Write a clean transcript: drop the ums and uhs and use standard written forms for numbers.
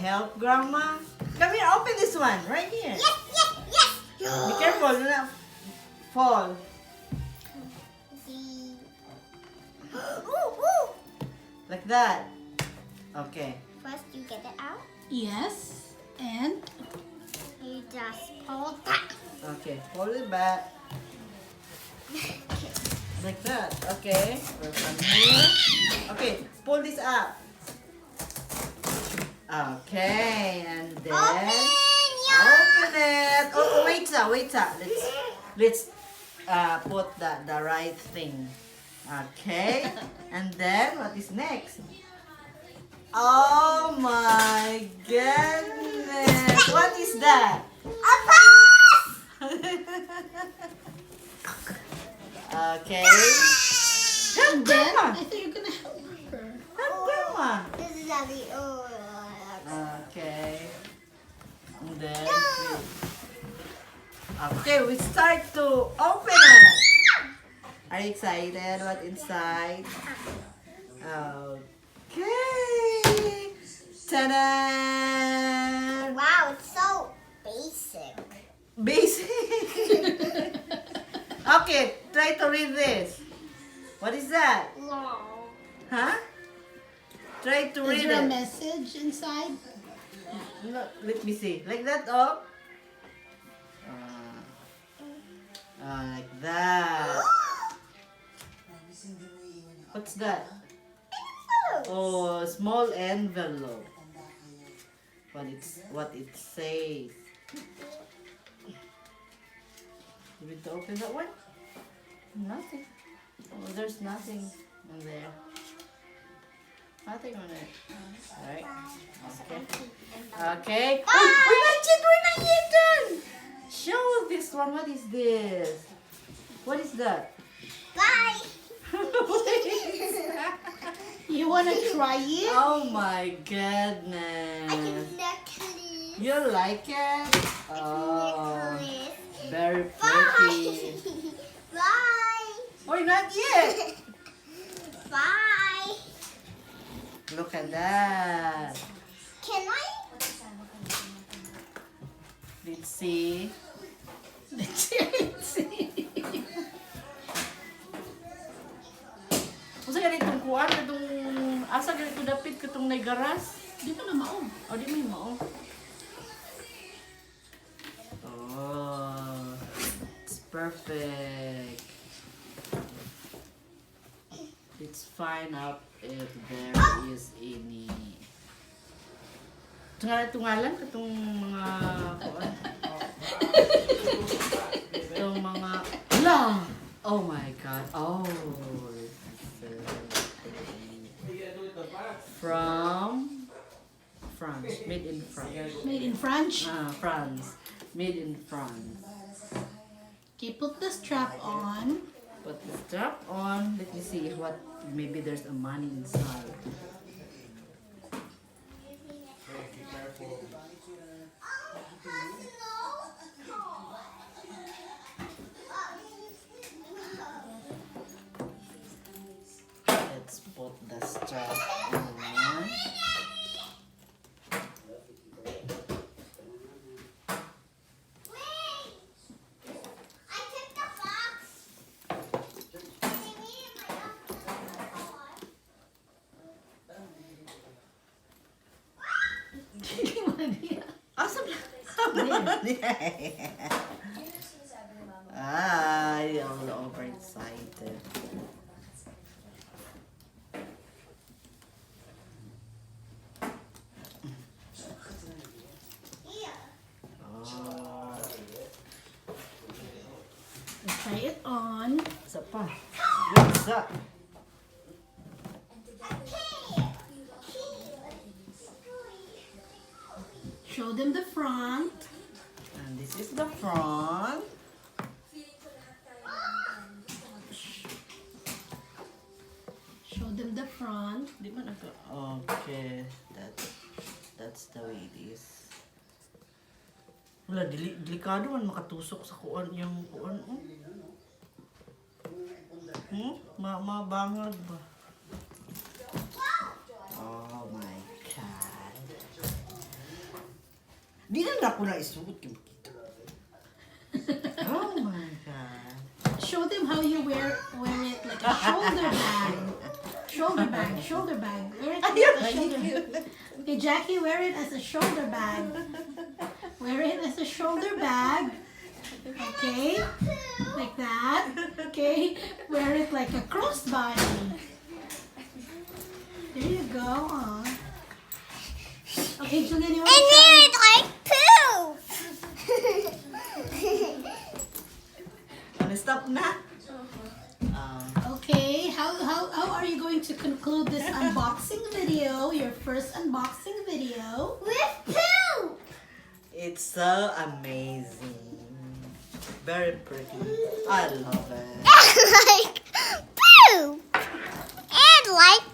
help Grandma? Come here, open this one. Right here. Yes. Be careful, do not fall. Ooh. Like that. Okay. First, you get it out. Yes. And You just pull that. Okay, hold it back. Like that. Okay. We're from here. Okay, pull this up. Okay, and then open it. Oh, wait, wait. Let's put the right thing. Okay, and then what is next? Oh my goodness! What is that? A pass! Okay. then Grandma. I think you're gonna help her. Help Grandma. This is Daddy. Okay. And then we start to open it. Are you excited? What inside? Okay. Ta-da! Wow, it's so basic. Basic. Okay, try to read this. What is that? No. Huh? Try to Is read there a it. message inside? No, let me see. Like that, oh. Like that. What's that? Oh, small envelope. What it says. You need to open that one? Nothing. Oh, there's nothing in there. Nothing on it. Alright. Okay. Okay. Oh, we're not yet done. Show this one. What is this? What is that? Bye. You wanna try it? Oh my I goodness. can necklace. You like it? Oh, Necklace. very Bye. pretty. Bye. Oh, not yet. Bye. Look at that. Can I? Let's see. Usa ganitong kuan katong asa ganito dapit katong nay garas? Di ba na mao? O di may mao. Oh, it's perfect. Let's find out if there is any. Tungalan katong mga kuan. Itong mga la. Oh my god. Oh. From France. Made in France. Made in French. France. Made in France. Okay, put the strap on. Put the strap on. Let me see what. Maybe there's a money inside. Let's put the strap on. Awesome. I'm all overexcited. Oh. Try it on. Isa pa. What's that? Show them the front. And this is the front. Show them the front. Di ba naka... Okay. That's the way it is. Wala, delikado man makatusok sa kuan yung kuan. Mabangag ba? Oh my God. Di na ako na isuot yung makita. Oh my God. Show them how you wear it like a shoulder bag. Shoulder bag. Wear it like a shoulder. Okay, Jackie, wear it as a shoulder bag. Wear it as a shoulder bag. Okay, like that. Okay, wear it like a crossbody. There you go. Okay, Julian, you want And to try? then like poop. Wanna stop na? Okay, how are you going to conclude this unboxing video? Your first unboxing video. With poop. It's so amazing. Very pretty. I love it. like poop. And like